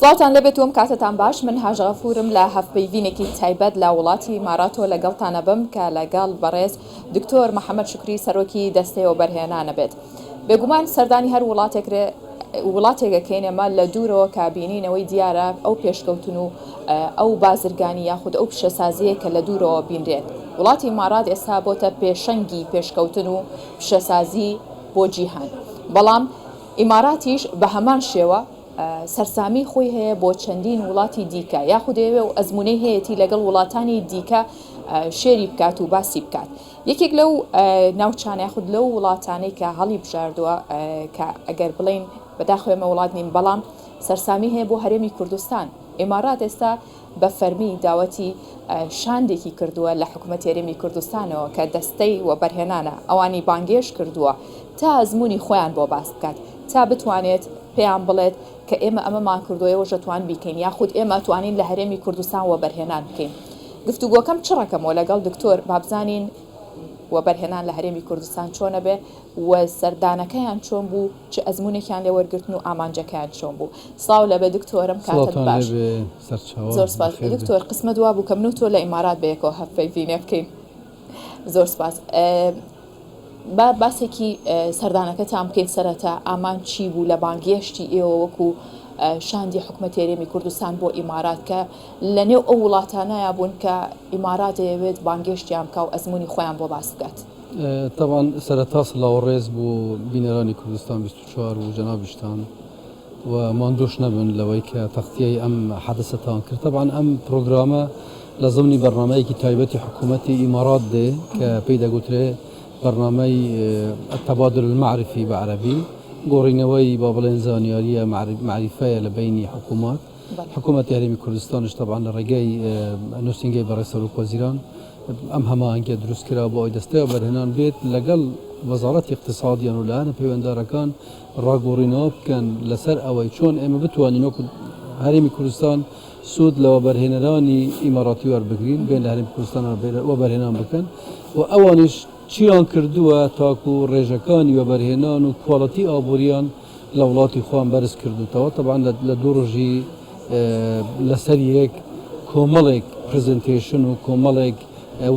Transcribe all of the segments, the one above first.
سڵاتان لەبێتوم کاتتان باش من هاژە غەفورم لە هەفپەیڤینێکی تایبەت لە وڵاتی ماراتۆ لەگەڵتانە بم کە لەگەڵ بەڕێز دکتۆر محەممەد شکری سەرۆکی دەستەوە بەرهێنانە بێت. بێگومان سەردانی هەر وڵاتێکەکەین ئێمە لە دوورەوە کابینینەوەی دیارە ئەو پێشکەوتن و ئەو بازرگانی یاخود ئەو پیشەسازیە کە لە دوورەوە بینرێت. وڵاتی مارات ئێستا بۆتە پێشەنگی پێشکەوتن و پیشەسازی بۆ جیهان. بەڵام ئیماراتیش بە هەمان شێوە سەرسامی خۆی هەیە بۆ چەندین وڵاتی دیکە یاخودەوێ و ئەزمونەی هەیەی لەگەڵ وڵاتانی دیکە شێری بکات و باسی بکات. یەکێک لەو ناوچانە یاخود لەو وڵاتانەی کە هەڵی بژاردووە کە ئەگەر بڵین بەداخوێمە وڵات نین بەڵام سەرسامی هەیە بۆ هەرێمی کوردستان. ئێمارات ئێستا بە فەرمی داوەتی شاندێکی کردووە لە حکوومەت هەرێمی کوردستانەوە کە دەستەی وە بەرهێنانە ئەوانی بانگێش کردووە تا ئەزمموی خۆیان بۆ باس بکات تا بتوانێت پێیان بڵێت کە ئێمە ئەمەمان کردوەوە ژەتوان بیکەین یاخود ئێمە توانین لە هەرێمی کوردستان وە بەرهێنان بکەین. گفتوگۆکەم چ ڕەکەمەوە لەگەڵ دکتۆر بابزانین وە بەرهێنان لە هەرێمی کوردستان چۆنە بێ و سەردانەکەیان چۆن بوو چ ئەزمونێکیان لێ وەرگرتن و ئامانجەکەیان چۆن بوو. سڵاو لەبێ دکتۆرم کاتت باش. زۆر سپاس دکتۆر قسمە دوا بوو کە من و تۆ لە ئیمارات بەیەکەوە هەفپەیڤینێ بکەین. زۆر سپاس. با باسێکی سەردانەکەتان بکەین سەرەتا ئامان چی بوو لە بانگێشتی ئێوە وەکو شاندی حکوومەتی هەرێمی کوردستان بۆ ئیمارات کە لە نێو ئەو وڵاتانەیە بوون کە ئیمارات دەیەوێت بانگێشتیان بکە و ئەزمموی خۆیان بۆ باس بکات. طبعا سەرەتا سڵاوەڕێز بوو بینەرانی کوردستان 24 و جەنابیشتان و ماندۆش نەبن لەوەی کە تەختیەی ئەم حەدەسەتان کرد. طبعا ئەم پرۆگرامە لە ضمنی بەرنامەیەکی تایبەتی حکوومەتی ئیمارات دێ کە پێی دەگوترێ بەرنامەی التەبادل المعرفی بە عەرەبی گۆڕینەوەی با بڵێن زانیاریە معریفەیە لە بینی حکوومەت. حکوومەتی هەرێمی کوردستانش طبعا لە ڕێگەی نووسینگەی بەڕێز سەرۆک وەزیران ئەم هەماهەنگە دروست کرا بۆ ئەوەی دەستەوە بەرهێنان بێت لەگەڵ وەزارەتی اقتصادیان و لایەنە پەیوەنددارەکان ڕاگۆڕینەوە بکەن لەسەر ئەوەی چۆن ئێمە بتوانین وەکو هەرێمی کوردستان سوود لەوە بەرهێنەرانی ئیماراتی وەربگرین بێن لە هەرێمی کوردستان وە بەرهێنان بکەن و ئەوانش چیان کردووە تاکو ڕێژەکانی وەبەرهێنان و کوڵەتی ئابوووریان لە وڵاتی خۆیان بەرز کردوتەوە. طبعا لە دوو ڕۆژی لەسەر یەک کۆمەڵێک پرزنتێشن و کۆمەڵێک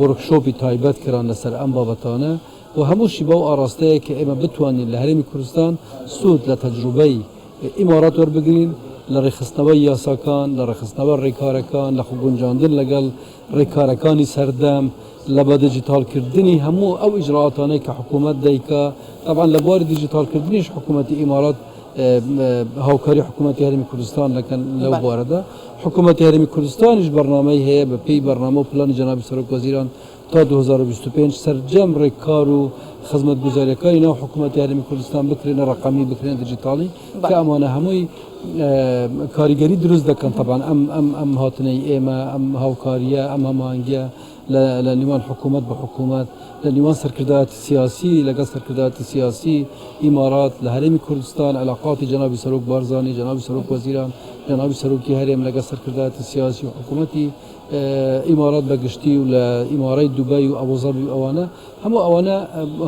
وەرکشۆپی تایبەت کران لەسەر ئەم بابەتانە و هەمووشی بەو ئاراستەیە کە ئێمە بتوانین لە هەرێمی کوردستان سوود لە تەجروبەی ئیمارات وەربگرین لە ڕێخستنەوەی یاساکان لە ڕێخستنەوە ڕێکارەکان لە خوگونجاندن لەگەڵ ڕێکارەکانی سەردەم لە بە دیجیتالکردنی هەموو ئەو ئیجراعاتانەی کە حکوومەت دەیکا. طبعا لە بواری دیجیتالکردنیش حکوومەتی ئیمارات هاوکاری حکوومەتی هەرێمی کوردستان دەکەن لەو بوارەدا. حکوومەتی هەرێمی کوردستانیش بەرنامەی هەیە بە پێی بەرنامە و پلانی جەنابی سەرۆک وەزیران تا 2025 سەرجەم ڕێککار و خزمەتگوزاریەکانی ناو حکوومەتی هەرێمی کوردستان بکرێنە ڕەقەمی بکرێنە دیجیتاڵی کە ئەمانە هەمووی کاریگەری دروست دەکەن. طبعا ئەم هاتنەی ئێمە ئەم هاوکاریە ئەم هەماهەنگیە لە نێوان حکوومەت بە حکوومەت لە نێوان سەرکردایەتی سیاسی لەگەڵ سەرکردایەتی سیاسی ئیمارات لە هەرێمی کوردستان علاقاتی جەنابی سەرۆک بارزانی جەنابی سەرۆک وەزیران جەنابی سەرۆکی هەرێم لەگەڵ سەرکردایەتی سیاسی و حکوومەتی ئیمارات بەگشتی و لە ئیمارەی دوبای و ئەبوظەبی و ئەوانە هەموو ئەوانە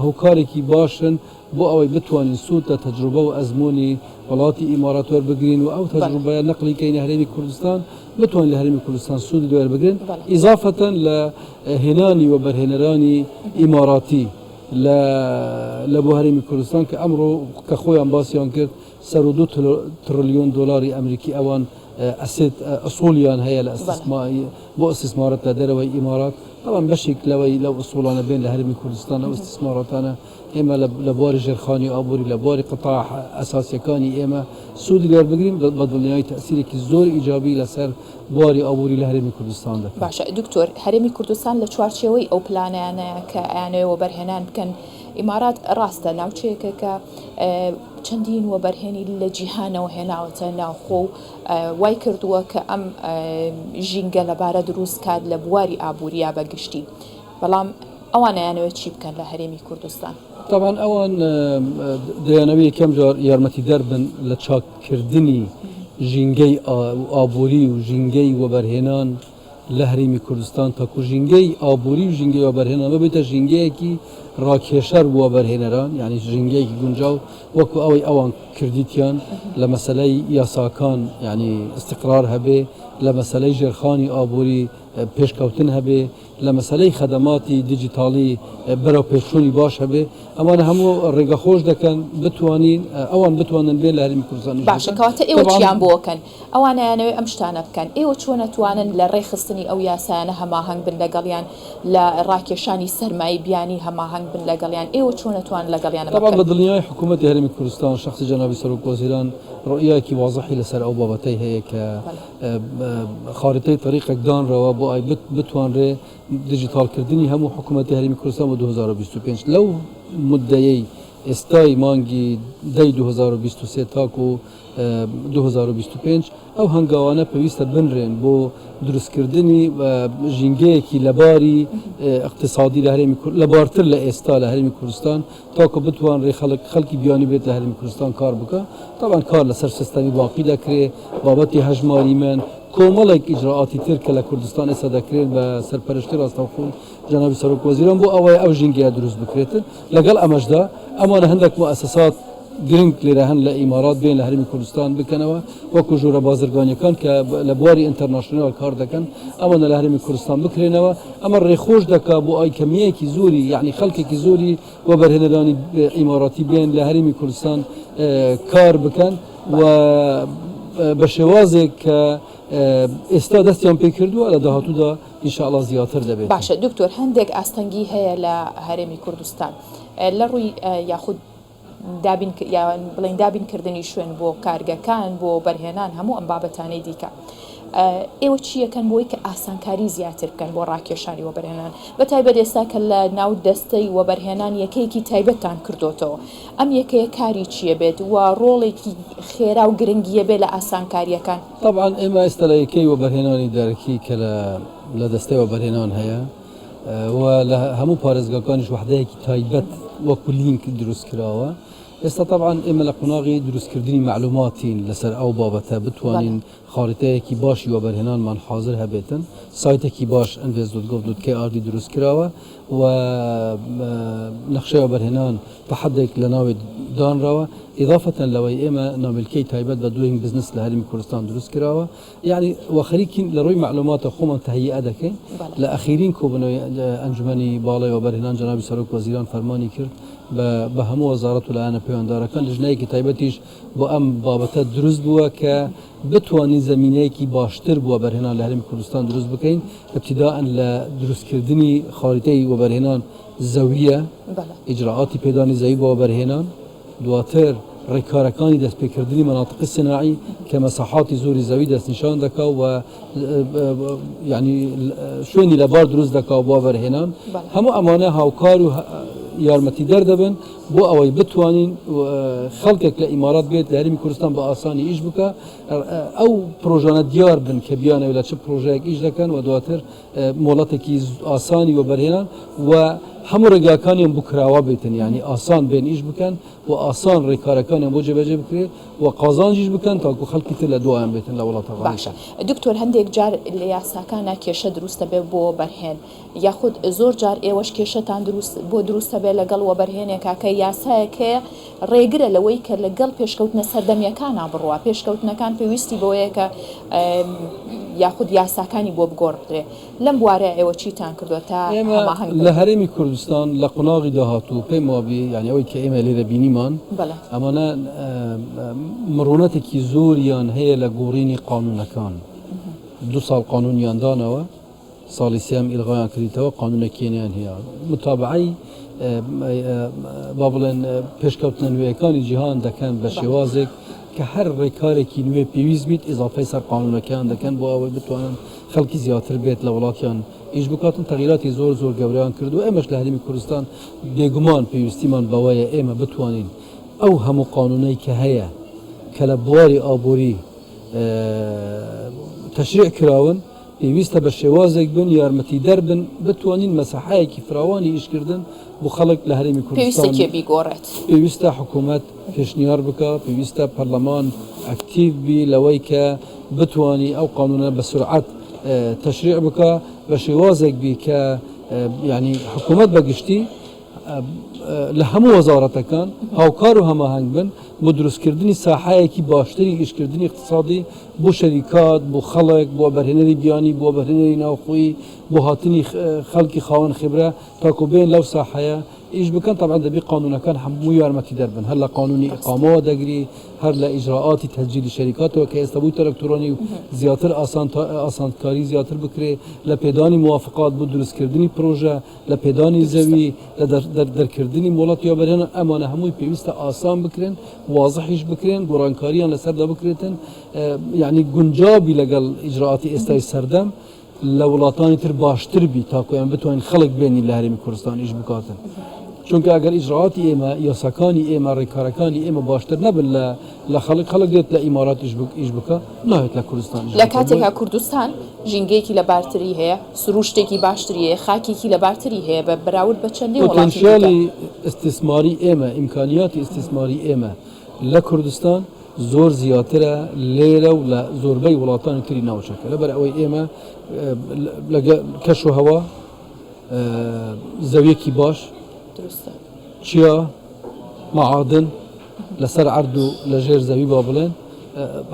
هۆکارێکی باشن بۆ ئەوەی بتوانین سوود لە تەجروبە و ئەزمموی وڵاتی ئیمارات وەربگرین و ئەو تەجروبەیە نەقلی کەینە هەرێمی کوردستان بتوان لە هەرێمی کوردستان سوودی دوێربگرن ئیزافەتەن لە هێنانی و بەرهێنەرانی ئیماراتی لە بۆ هەرێمی کوردستان کە ئەمڕۆ کە خۆیان باسییان کرد 2 تریلیۆن دۆلاری ئەمریکی ئەوان ئەسێت ئەسۆلیان هەیە لە بۆ ئەستثمارەت لە دەرەوەی ئیمارات. طبعا بەشێک لەوەی لەو ئەسۆڵانە بێن لە هەرێمی کوردستان ئەو ئەستثماراتانە ئێمە لە بواری ژێرخانی ئابووری لە بواری قەتاع ئەساسیەکانی ئێمە سوودی لێوەربگرین بە دڵنیایی تەسیرێکی زۆر ئیجابی لەسەر بواری ئابووری لە هەرێمی کوردستان دەکات. باشە دکتۆر هەرێمی کوردستان لە چوارچێوەی ئەو پلانیانەیە کە ئەیانەوە بەرهێنان بکەن ئیمارات ڕاستە ناوچەیەکە کە چەندین وەبەرهێنی لە جیهانەوە هێناوەتە ناوخۆ و وای کردووە کە ئەم ژینگە لەبارە دروست کات لە بواری ئابووریا بەگشتی. بەڵام ئەوانەیانەوێت چی بکەن لە هەرێمی کوردستان؟ طبعا ئەوان دەیانەوێت یەکەم جار یارمەتی دەربن لە چاککردنی ژینگەی ئابووری و ژینگەی وەبەرهێنان لهريمي كردستان تاكو جنگي آبوري و جنگي وبرهنا ما بيتا جنگي كي راكيشر بو برهنران يعني جنگي كي گنجاو وكو اوي اوان كرديتيان لمسألة ياساكان يعني استقرار هبه لمسألة جرخاني آبوري پیشکوتن هبه لمسألة خدماتی دیجیتالی برای پیشونی باش هبه اما همو رگا خوش دکن بتوانین اوان بتوانن بین لهرمی کردستان باشه کاته ایو چیان بوکن اوان یعنی امشتانه بکن ایو چونه توانن لرخصتنی او یاسانه هما هنگ بن لگلیان لراکشانی سرمایی بیانی هما هنگ بن لگلیان ایو چونه توان لگلیان طبعا بدلنیای حکومت هرمی کردستان شخص جنابی سروک وزیران رؤیه کی واضحی لسر او بابتی هی که خارطه طریق دان رو با ای بتوان ره دیجیتال کردنی همو حکومت هرمی کردستان و 2025 لو مدعی استای مانگی دی 2023 تاکو 2025 او هنگاوانه پیوسته بنرین بو درست کردنی جنگه کی لباری اقتصادی لهرمی لبارتر لاستا لهرمی کردستان تاکو بتوان ری خلقی بیانی بیت لهرمی کردستان کار بکا طبعا کار لسر سیستمی باقی دکره بابتی هجماری من کومالک اجراءاتی ترک لکردستان استدکرین و سرپرشتی راستاخون جناب سروک وزیران بو اوای او جنگه درست بکرێت لەگەڵ ئەمەشدا ئەمانە هەندێک مؤسسات گرنگ لێرە هەن لە ئیمارات بێن لە هەرمی کوردستان بکەنەوە وەکو ژوورە بازرگانیەکان کە لە بواری ئینتەرناشنال کار دەکەن ئەمانە لە هەرمی کوردستان بکرێنەوە ئەمە ڕێخۆش دەکا بۆ ئای کەمیەکی زۆری یعنی خەڵکێکی زۆری وە بەرهێنەرانی ئیماراتی بێن لە هەرمی کوردستان کار بکەن و بە شێوازێک کە ئێستا دەستیان پێ کردووە لە داهاتوودا ئینشاءڵڵا زیاتر دەبێت. باشە دکتۆر هەندێک ئاستەنگی هەیە لە هەرێمی کوردستان لە ڕووی یاخود بڵین دابینکردنی شوێن بۆ کارگەکان بۆ بەرهێنان هەموو ئەم بابەتانەی دیکە ئێوە چیەکەن بۆی کە ئاسانکاری زیاتر بکەن بۆ ڕاکێشانی وەبەرهێنان بە تایبەت ئێستا کە لە ناو دەستەی وەبەرهێنان یەکەیەکی تایبەتتان کردوتەوە ئەم یەکەیە کاری چییە بێت و ڕۆڵێکی خێرا و گرنگیە بێت لە ئاسانکاریەکان طبعا ئێمە ئێستا لە یەکەی وەبەرهێنانی دەرەکی کە لە دەستەی وەبەرهێنان هەیە و لە هەموو پارێزگاکانیش وحدەیەکی تایبەت وەکو لینک دروست کراوە ئێستا طبعا ئێمە لە قۆناغی دروستکردنی معلوماتین لەسەر ئەو بابەتە بتوانین خاریتەیەکی باشی وەبەرهێنانمان حاضر هەبێتن سایتێکی باش invest.gov.kr دروست کراوە و نەخشەی وەبەرهێنان بە حەدێک لە ناوێ دانراوە إضافة لەوەی ئێمە ناوملکەی تایبەت بە دوینگ بزنس لە هەرمی کوردستان دروست کراوە یعنی وەخەریکین لە ڕووی معلوماتە خۆمان تهیئە دەکەین لە ئەخیرین کۆبنەوەی ئەنجومەنی باڵای وەبەرهێنان جەنابی سەرۆک وەزیران فەرمانی کرد بە هەموو وەزارەت و لایەنە پەیوەنددارەکان لژنەیەکی تایبەتیش بۆ ئەم بابەتە دروست بووە کە بتوانین زمینەیەکی باشتر بووە بەرهێنان لە هەرمی کوردستان دروست بکەین ابتداءً لە دروستکردنی خاریتەی وەبەرهێنان زەویە ئیجراعاتی پێدانی زەوی بۆ وەبەرهێنان دواتر ڕێکارەکانی دەستپێکردنی مەناطقی سناعی کە مەساحاتی زۆری زەوی دەستنیشان دەکا و یعنی شوێنی لەبار دروست دەکا بۆ وەبەرهێنان هەموو ئەمانە هاوکار و یارمەتی دەردەبن بۆ ئەوەی بتوانین خەڵکێک لە ئیمارات بێت لە هەرمی کوردستان بە ئاسانی ئیش بکە ئەو پرۆژانە دیار بن کە بیانەوە لە چه پرۆژەیەک ئیش دەکەن و دواتر مۆڵەتێکی ئاسانی وەبەرهێنان و هەموو ڕێگاکانیان بکراوە بێتن یعنی ئاسان بێن ئیش بکەن و ئاسان ڕێکارەکانیان بۆ جێبەجێ بکرێت و قازانجیش بکەن تاکو خەڵکی تر لە دوایان بێتن لە وڵاتە باشە دکتۆر هەندێک جار لە یاساکانە کێشە دروستە بێ بۆ بەرهێن یاخود زۆر جار ئێوەش کێشەتان بۆ دروستە بێ لەگەڵ وەبەرهێنێکا کە یاسایەکەیە ڕێگرە لەوەی کە لەگەڵ پێشکەوتنە سەردەمیەکانە بڕوە پێشکەوتنەکان پێویستی بۆیەکە یاخود یاساکانی بۆ بگۆڕدرێ لەم بوارە ئێوە چیتان کردووە تا لە هەرێمی کوردستان لە قۆناغی داهاتوو پێم وابی یعنی ئەوەی کە ئێمە لێرە بینیمان ئەمانە مرۆنەتێکی زۆریان هەیە لە گۆڕینی قانونەکان 2 ساڵ قانونیان دانەوە ساڵی سێم ئیلغایان کردیتەوە قانونەکێنیان هەیە متابعەی با بڵێن پێشکەوتنە نوێیەکانی جیهان دەکەن بە شێوازێک کە هەر ڕێکارێکی نوێ پێویست بیت ئیزافەی سەر قانونەکەیان دەکەن بۆ ئەوەی بتوانن خەڵکی زیاتر بێت لە وڵاتیان ئیش بکاتن تەغییراتی زۆر گەورەیان کردو ئێمەش لە هەرێمی کوردستان بێگومان پێویستیمان بەوەیە ئێمە بتوانین ئەو هەموو قانونەی کە هەیە کە لە بواری ئابووری تەشریع کراون پێویستە بە شێوازێک بن یارمەتی دەربن بتوانین مەساحەیەکی فراوانی ئیشکردن بۆ خەڵک لە هەرێمی کوردستان پێویستە حکوومەت پێشنیار بکە پێویستە پەرلەمان ئەکتیڤ بی لەوەی کە بتوانی ئەو قانونە بە سرعەت تشریع بکە بە شێوازێک بی کە یعنی حکوومەت بەگشتی لە هەموو وەزارەتەکان هاوکار و هەماهنگ بن بۆ دروستکردنی ساحەیەکی باشتری ئیشکردنی اقتصادی بۆ شەریکات بۆ خەڵک بۆ بەرهێنەری بیانی بۆ بەرهێنەری ناوخۆیی بۆ هاتنی خەڵکی خاوەن خبرە تاکو بێن لەو ساحەیە ئیش بکەن طبعا دەبی قانونەکان هەموو یارمەتی دەربن هەر لە قانونی ئیقامەوە دەگری هەر لە ئیجراعاتی تەسجیلی شەریکاتەوە کە ئێستا بوویتە ئەلکترۆنی و زیاتر ئاسانکاری زیاتر بکرێ لە پێدانی موافقات بۆ دروستکردنی پرۆژە لە پێدانی زەوی لە دەرکردنی وڵات یا بەرهێنان ئەمانە هەمووی پێویستە ئاسان بکرێن واضحیش بکرێن گۆڕانکاریان لەسەردا بکرێتن یعنی گونجابی لەگەڵ ئیجراعاتی ئێستای سەردەم لە وڵاتانی تر باشتر بی تاکۆیان بتوانین خەڵک بێنی لە هەرێمی کوردستان ئیش بکاتن چونکە ئەگەر ئیجراعاتی ئێمە یاساکانی ئێمە ڕێکارەکانی ئێمە باشتر نەبن لە خەڵک دێت لە ئیمارات ئیش بکە ناوێت لە کوردستان لە کاتێکا کوردستان ژینگەیەکی لە بارتری هەیە سروشتێکی باشتری هەیە خاکێکی لە بارتری هەیە بە بەراورد بە چەندین وڵاتی پۆتەنشیالی ئیستیسماری ئێمە ئیمکانیاتی ئیستیسماری ئێمە لە کوردستان زۆر زیاترە لێرە و لە زۆربەی وڵاتانی تری ناوچەکە لەبەر ئەوەی ئێمە کەش و هەوا زەویەکی باش چیا معادن لەسەر عرض و لە ژێر زەوی با بڵێن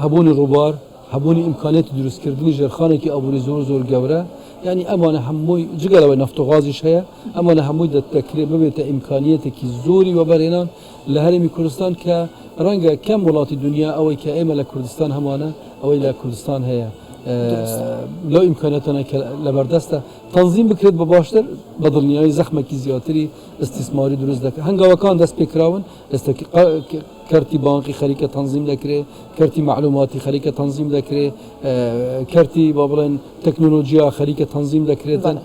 هەبوونی ڕووبار هەبوونی ئیمکانێتی دروستکردنی ژێرخانێکی ئابووری زۆر گەورە یعنی ئەمانە هەمووی جگەلەوەی نەفت و غازیش هەیە ئەمانە هەمووی دەکرێت ببێتە ئیمکانیەتێکی زۆری وەبەرهێنان لە هەرێمی کوردستان کە ڕەنگە کەم وڵاتی دنیا ئەوەی کە ئێمە لە کوردستان هەمانە ئەوەی لە کوردستان هەیە لەو ئیمکانەتانە کە لەبەردەستە تەنظیم بکرێت بە باشتر بە دڵنیایی زەخمێکی زیاتری استیسماری دروست دەکات هەنگاوەکان دەست پێکراون ئێستا کەرتی بانقی خەریکە تەنظیم دەکرێت کەرتی معلوماتی خەریکە تەنظیم دەکرێت کەرتی با بڵێن تەکنۆلۆژیا خەریکە تەنظیم دەکرێتن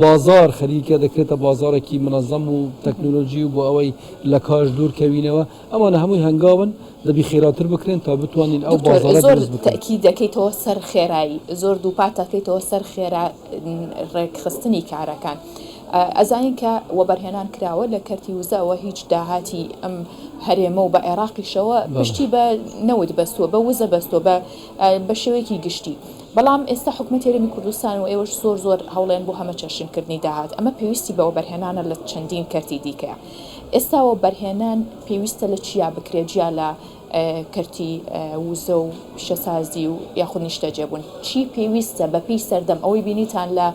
بازار خەریکە دەکرێتە بازارێکی منەظەم و تەکنۆلۆژی و بۆ ئەوەی لە کاش دوورکەوینەوە ئەمانە هەمووی هەنگاون دەبی خێراتر بکرێن تا بتوانین ئەو بازارە دروست بکەین تەکی دەکەیتەوە سەر خێرایی زۆر دووپات دەکەیتەوە سەر خێرا ڕێکخستنی کارەکان ئەزانین کە وەبەرهێنان کراوە لە کەرتی وزەوە هیچ داهاتی ئەم هەرێمە و بە عێراقیشەوە پشتی بە نەوت بەستووە بە وزە بەستووە بە شێوەیەکی گشتی بەڵام ئێستا حکومەتی هەرێمی کوردستان و ئێوەش زۆر هەوڵێن بۆ هەمە چەشنکردنی داهات ئەمە پێویستی بە وەبەرهێنانە لە چەندین کەرتی دیکەیە ئێستا وەبەرهێنان پێویستە لە چیا بکرێت جیا لە کەرتی وزە و پیشەسازی و یاخود نیشتەجێبوون چی پێویستە بەپی سەردەم ئەوەی بینیتان لە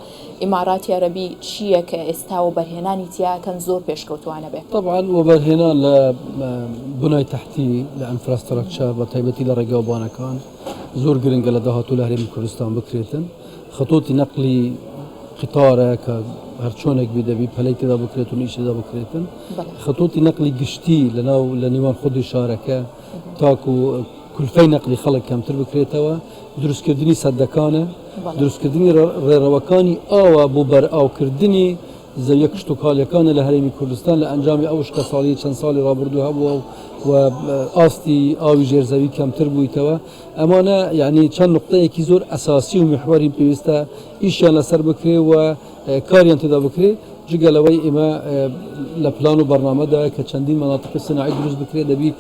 ئیماراتی عەرەبی چییە کە ئێستا وەبەرهێنانی تیاکەن زۆر پێشکەوتوانە بێت طبعا وەبەرهێنان لە بنای تەحتی لە ئەنفراستراکچەر بە تایبەتی لە ڕێگاوبانەکان زۆر گرنگە لە داهاتوو لە هەرێمی کوردستان بکرێتن خطوتی نەقلی قطارە کە هەر چۆنێک دەبی پەلەی تێدا بکرێت و نیشتدا بکرێتن خطوتی نەقلی گشتی لە نێوان خودی شارەکە تاکو کولفەی نەقلی خەڵک کەمتر بکرێتەوە دروستکردنی سەدەکانە دروستکردنی ڕێڕەوەکانی ئاوە بۆ بەرئاوکردنی زەویە کشتتوکاڵیەکانە لە هەرێمی کوردستان لە ئەنجامی ئەو شکە ساڵی چەند ساڵی ڕابردوو هەبووە و ئاستی ئاوی ژێرزەوی کەمتر بوویتەوە ئەمانە یعنی چەند نقطەیەکی زۆر ئەساسی و محوەری پێویستە ئیشیان لەسەر بکرێ و کاریان تێدا بکرێ جگەلەوەی ئێمە لە پلان و بەرنامەدا کە چەندین مەناطقی سناعی دروست بکرێت دەبی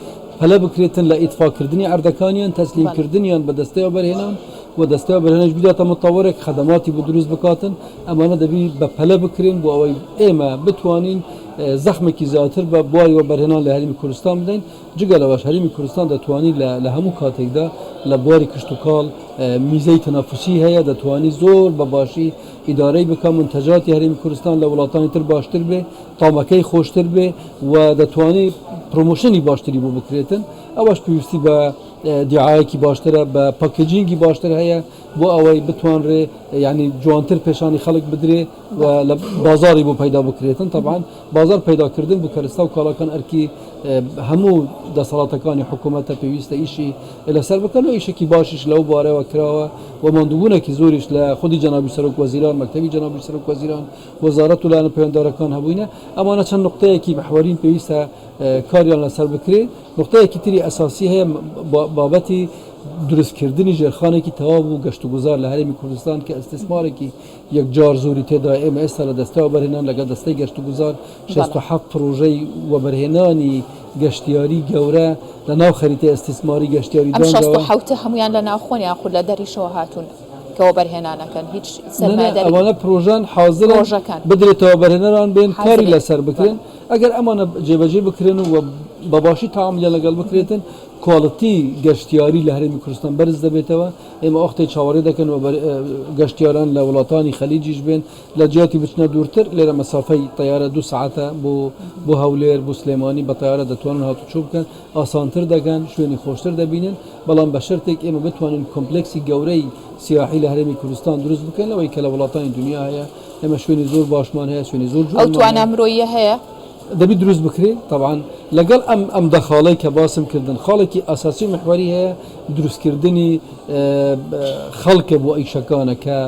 هەلە بکرێتن لە ئیتفاکردنی ئەردەکانیان تەسلیمکردنیان بە دەستەوە بەرهێنان و دەستەوە بەرهێنش بداتە متەوەرێک خەدەماتی بۆ دروست بکاتن ئەمانە دەبی بە پەلە بکرێن بۆ ئەوەی ئێمە بتوانین زەخمێکی زیاتر بە بواری وەبەرهێنان لە هەرێمی کوردستان بدەین جگەلەوەش هەرێمی کوردستان دەتوانین لە هەموو کاتێکدا لە بواری کشتتوکاڵ میزەی تەنافوسی هەیە دەتوانین زۆر بە باشی ئیدارەی بکە منتەجاتی هەرێمی کوردستان لە وڵاتانی تر باشتر بێ تامەکەی خۆشتر بێ و دەتوانێت پرۆمۆشنی باشتری بۆ بکرێتن ئەوەش پێویستی بە دیعایەکی باشترە بە پاکێجینگی باشتر هەیە بۆ ئەوەی بتوانرێ یعنی جوانتر پێشانی خەڵک بدرێ و لە بازاری بۆ پەیدا بکرێتن طبعا بازار پەیداکردن بۆ کەرستا و کاڵاکان ئەرکی هەموو دەسەڵاتەکانی حکوومەتە پێویستە ئیشی لەسەر بکەن و ئیشێکی باشیش لەو بارەوە کراوە و ماندووبوونێکی زۆریش لە خودی جەنابی سەرۆک وەزیران مەکتەبی جەنابی سەرۆک وەزیران وەزارەت و لایەنە پەیوەنددارەکان هەبووینە ئەمانە چەند نقطەیەکی محورین پێویستە کاریان لەسەر بکرێ نقطەیەکی تری ئەساسی هەیە بابەتی دروستکردنی ژێرخانێکی تەواو بوو گەشت و گوزار لە هەرێمی کوردستان کە ئەستثمارێکی یەکجار زۆری تێدا ئێمە ئێستا لە دەستەوە بەرهێنان لەگەڵ دەستەی گەشت و گوزار 67 پرۆژەی وەبەرهێنانی گەشتیاری گەورە لە ناو خەریتەی ئەستثماری گەشتیاری دانراوە هەمویان لە ناوخۆنیان خود لە دەریشەوە هاتوون کەەوە بەرهێنانەکەن هیچ سەرمایه‌داری ئەوانە پرۆژان حاضرن پرۆژەکان بدرێتەوە بەرهێنەران بێن کاری حاضرن. لەسەر بکرێن ئەگەر ئەمانە جێبەجێ بکرێن و بەباشی تاعاملیان لەگەڵ بکرێتن کواڵەتی گەشتیاری لە هەرێمی کوردستان بەرز دەبێتەوە ئێمە وەختێ چاوەڕێ دەکەن و گەشتیاران لە وڵاتانی خەلیجیش بێن لە جیاتی بچنە دوورتر لێرە مەسافەی تەیارە 2 ساعتە بۆ هەولێر بۆ سلێمانی بە تەیارە دەتوانن هاتوچۆ بکەن ئاسانتر دەگەن شوێنی خۆشتر دەبینن بەڵام بە شەرتێک ئێمە بتوانین کۆمپلکسی گەورەی سیاحی لە هەرێمی کوردستان دروست بکەن لەوەی کە لە وڵاتانی دنیا هەیە ئێمە شوێنی زۆر باشمان هەیە شوێنی زۆر ئەو توانە مرۆیە هەیە دەبی دروست بکرێ طبعا لەگەڵ ئەم دەخاڵی کە باسم کردن خاڵێکی ئاساسی و محوری هەیە دروستکردنی خەڵکە بۆ ئیشەکانە کە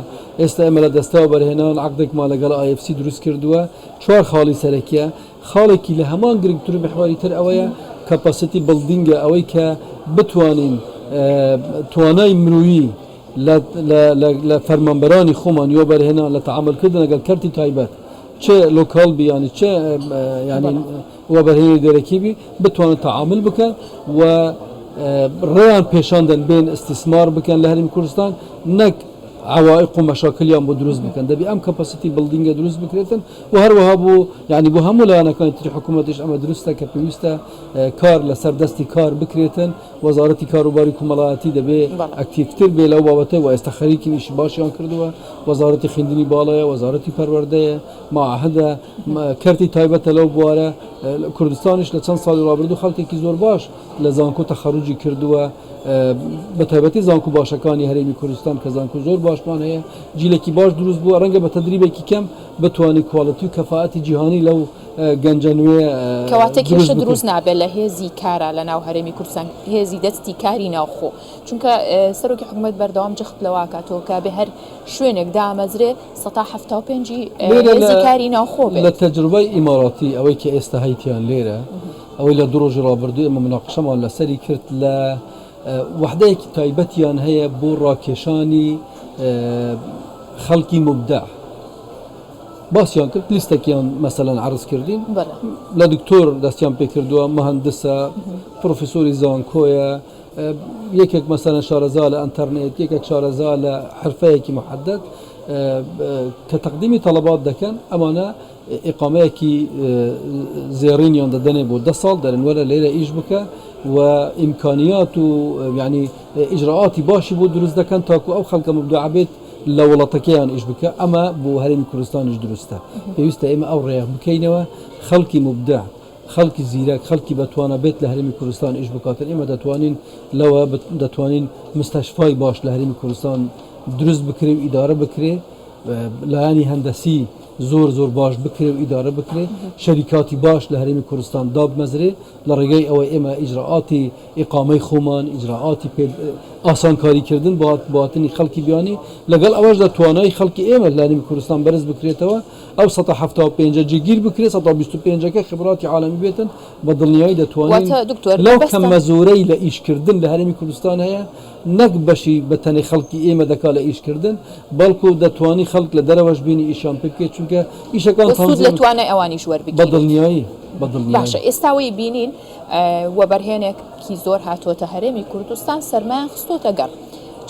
ئێستا ئێمە لە دەستەوە بەرهێنان عقدێکمان لەگەڵ IFC دروست کردووە 4 خاڵی سەرەکیە خاڵێکی لە هەمان گرنگتر و محوری تر ئەوەیە کەپاسیتی بڵدینگە ئەوەی کە بتوانین توانای مرویی لە فەرمانبەرانی خۆمان یۆ بەرهێنان لە تەعاملکردن لەگەڵ کەرتی تایبەت چه لوکال بی یعنی چه یعنی و برهنه درکی بی بتوانن تعامل بکن و ریان پیشاندن بین استثمار بکن لهریم کوردستان نک عوائق و مشاکلی هم دروست بکن دبی ام کپاسیتی بلدینگ دروست بکرێتن و هر وها بو یعنی بو همو لایەنە کانی تری حکوومەتیش ئەمە دروستە کە پێویستە کار لەسەر دەستی کار بکرێتن وەزارەتی کاروباری کومەڵایەتی دەبێ ئەکتیڤتر بێ لەو بابەتە و ئێستا خەریکیشی باشیان کردووە وەزارەتی خوێندنی باڵایە وەزارەتی پەروەردەیە معاهدە کەرتی تایبەتە لەو بوارە کوردستانیش لە چەند ساڵی ڕابردوو خەڵکێکی زۆر باش لە زانکۆ تەخەڕوجی کردووە بە تایبەتی زانکو باشەکانی هەرێمی کوردستان کە زانکو زۆر باشمان هەیە جیلێکی باش دروست بووە ڕەنگە بە تەدریبێکی کەم بتوانانی کواڵەتی و کەفاەتی جیهانی لەو گەنجە نوێ کەواتە کێشە دروست نابێت لە هێزی کارە لە ناو هەرێمی کوردستان هێزی دەستی کاری ناوخۆ چونکە سەرۆکی حکوومەت بەردەوام جەخت لەواکاتەوە کە بە هەر شوێنێک دامەزرێ 175 هێزی کاری ناوخۆ بێت لە تەجروبەی ئیماراتی ئەوەی کە ئێستا هەیتیان لێرە ئەوەی لە درۆژی ڕابردوو ئەمە مناقشەمان لەسەری کرد لە وحدەیەکی تایبەتیان هەیە بۆ ڕاکێشانی خەڵکی مبدع باسییان کرد لیستێکیان مەسەلەن عرض کردین لە دکتۆر دەستیان پێ کردووە مەهەندسە پرۆفسۆری زانکۆیە یەکێک مەسەلەن شارەزا لە ئەنتەرنێت یەکێک شارەزا لە حرفەیەکی محدد کە تەقدیمی تەڵەبات دەکەن ئەمانە ئیقامەیەکی زێڕینیان دەدەنێ بۆ 10 ساڵ دەرن وەرە لێرە ئیش بکە و ئیمکانیات و یعنی ئیجراعاتی باشی بۆ دروست دەکەن تاکو ئەو خەڵکە مبدوع بێت لە وڵاتەکەیان ئیش بکە ئەمە بۆ هەرێمی کوردستانیش دروستە پێویستە ئێمە ئەو ڕێیە بکەینەوە خەڵکی مبدع خەڵکی زیرەک خەڵکی بەتوانە بێت لە هەرێمی کوردستان ئیش بکاتن ئێمە دەتوانین لەوە دەتوانین مستەشفای باش لە هەرێمی کوردستان دروست بکرێ و ئیدارە بکرێ لایانی هەندەسی زۆر باش بکرێ و ئیدارە بکرێ شەریکاتی باش لە هەرێمی کوردستان دابمەزرێ لە ڕێگەی ئەوە ئێمە ئیجراعاتی ئیقامەی خۆمان ئیجراعاتی ئاسانکاریکردن باتنی خەڵکی بیانی لەگەڵ ئەوەش دەتوانای خەڵکی ئێمە لە هەرێمی کوردستان بەرز بکرێتەوە ئەو 175 جێگیر بکرێت 125ەکە خبراتی عالەمی بێتن بە دڵنیایی دەتوانین لەو کەمە زۆرەی لە ئیشکردن لە هەرێمی کوردستان هەیە نەک بەشی بەتەنەی خەڵکی ئێمە دەکا لە ئیشکردن بەڵکو دەتوانی خەڵک لە دەرەوەش بینی ئیشان پێ بکێت چونکە ئیشەکان لە توانای ئەوانیش وەربگیرن بە دڵنیایی باشە ئێستاوەی بینین وەبەرهێنێکی زۆر هاتوۆتە هەرێمی کوردستان سەرمایان خستۆتە گەڕ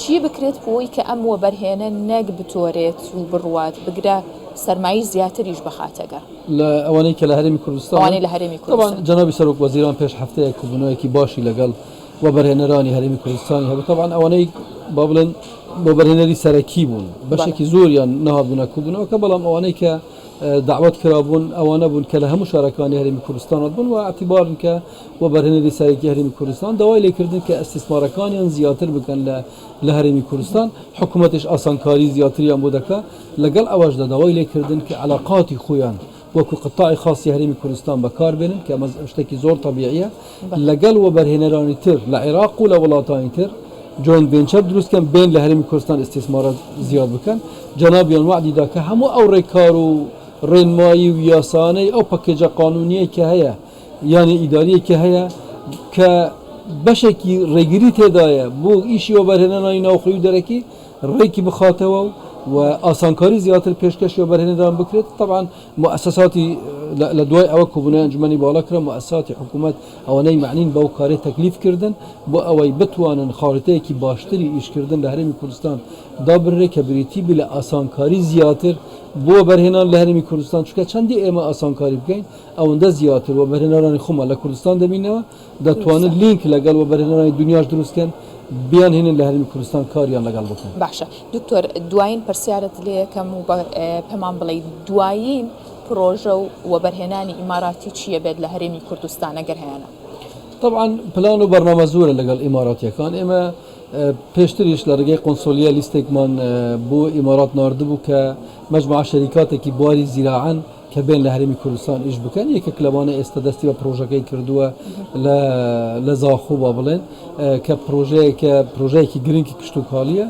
چی بکرێت بۆی کە ئەم وەبەرهێنە نەک بتۆرێت و بڕوات بگرە سەرمایی زیاتریش بەخاتەگەر لە ئەوانەی کە لە هەرێمی کوردستان ئەوانەی لە هەرێمی کوردستان جەنابی سەرۆک وەزیران پێش هەفتەیە کوبوونەوەیەکی باشی لەگەڵ وەبەرهێنەرانی هەرێمی کوردستانی هەبوو طبعا ئەوانەی با بڵێن وەبەرهێنەری سەرەکی بوون بەشێکی زۆریان نەهاتبوونە کوبوونەوە کە بەڵام ئەوانەی کە دعوت کرابوون ئەوانە بوون کە لە هەموو شارەکانی هەرێمی کوردستان بوون و اعتیبارن کە وەبەرهێنەری سەرەکی هەرێمی کوردستان داوای لێکردن کە ئەستیسمارەکانیان زیاتر بکەن لە هەرێمی کوردستان حکوومەتش ئاسانکاری زیاتریان بۆ دەکا لەگەڵ ئەوەشدا داوای لێکردن کە علاقاتی خۆیان وەکو قطاعی خاصی هەرێمی کوردستان بەکاربێنن کە شتێکی زۆر طبیعیە لەگەڵ وەبەرهێنەرانی تر لە عێراق و لە وڵاتانی تر جوین ڤێنچەر دروستکەن بین لە هەرێمی کوردستان ئستیسمارات زیاد بکەن جەنابیان وعدیدا کە هەموو ئەو ڕێکار و ڕێنمایی و یاسانەی ئەو پەکێجە قانونیەکە هەیە یانی ئیداریەکە هەیە کە بەشێکی ڕێگیری تێدایە بۆ ئیشی وەبەرهێنەرانی ناوخۆیی و دەرەکی ڕێکی بخاتەوە و وآسانکاری زیاتر پیشکش یا برهنه‌دان بکرد. طبعا مؤسساتی لدوای او کوبنه انجمنی بالا کرد، مؤسسات حکومت اوانی معنین با کاری تکلیف کردن با اوی بتوانن خارطه کی باشتری ایش کردن لهرمی کردستان دابره که بریتی بلا آسانکاری زیاتر بو برهنان لهرمی کردستان چون چندی اما آسانکاری بگین اونده زیاتر و برهنان خو ل کردستان دمینه دتوان لینک لگل و برهنان دنیاش درست کن بیان هن لهرمی کردستان کاریان لگل بکن. باشە دکتۆر دوایین پرسیارت لێ یەکەم و پێمان بڵێ دوایین پرۆژە و وەبەرهێنانی ئیماراتی چییە بێت لە هەرێمی کوردستان ئەگەر هەیەە؟ طبعا بلان و برنامه زوره لگل اماراتی کان اما پیشتریش لرگه قنصليه لیستکمان بو امارات نارده بو که مجموعه شرکاتی که باری زراعا که بین لهرمی کردستان ایش بکن یک کلبانه استدستی و پروژه که کردوه لزاخو بابلن که پروژه که گرین که کشتو کالیه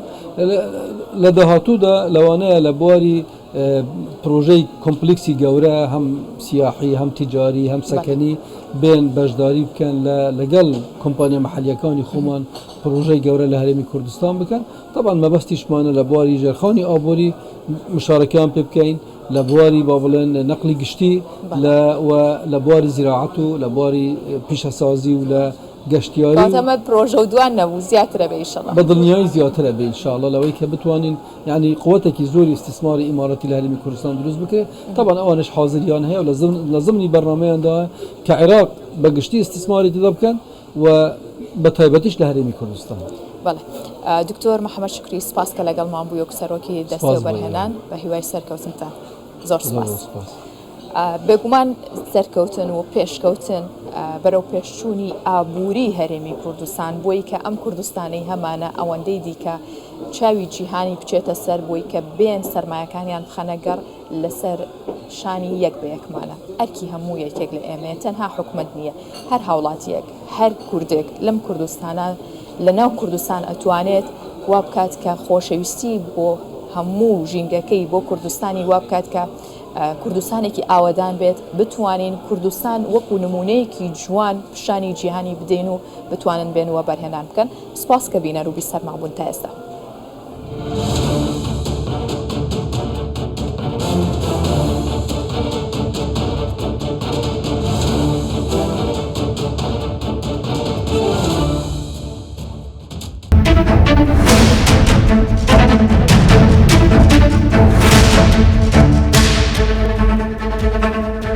لدهاتو دا لوانه لبواری پروژه کمپلکسی گوره هم سیاحی هم تجاری هم سکنی بین بجداری بکن لگل کمپانی محلیه کانی خومان پروژه گوره لهرمی کردستان بکن. طبعا ما بستیش مانه لبواری جرخانی آبوری مشارکان بکن لبواری بابلن نقلی گشتی و لبواری زراعتو لبواری پیشسازی و گشتیاری کاتەمە پرۆژە و دوان نەبوو زیاترە بێ ئینشەڵڵا بەدڵنیایی زیاترە بێ ئینشاءڵڵا لەوەی کە بتوانین یعنی قوتێکی زۆری استثماری ئیماراتی لە هەرێمی کوردستان دروست بکرێت. طبعا ئەوانش حاضریان هەیە و لە ضمنی بەرنامەیاندا کە عێراق بە گشتی استثماری تێدا بکەن و بە تایبەتیش لە هەرێمی کوردستان. بەڵێ دکتۆر محەممەد شکری سپاس کە لەگەڵمان بوو و سەرۆکی دەستی و بەرهێنان بە هیوای سەرکەوتنتان زۆر سپاس. بێگومان سەرکەوتن و پێشکەوتن بەرەو پێشچوونی ئابووری هەرێمی کوردستان بۆی کە ئەم کوردستانی هەمانە ئەوەندەی دیکە چاوی جیهانی بچێتە سەر بۆی کە بێن سەرمایەکانیان بخەنەگەڕ لەسەر شانی یەک بە یەکمانە ئەرکی هەموو یەکێک لە ئێمە تەنها حکومت نییە هەر هاوڵاتیەک هەر کوردێک لەم کوردستانە لە ناو کوردستان ئەتوانێت وا بکات کە خۆشەویستی بۆ هەموو ژینگەکەی بۆ کوردستانی وا بکات کە کوردستانێکی ئاوەدان بێت بتوانین کوردستان وەکو نمونەیەکی جوان پیشانی جیهانی بدەین و بتوانن بێنەوە بەرهێنان بکەن. سپاس کە بینەر و بیسەرمان بوون تا ئێستا.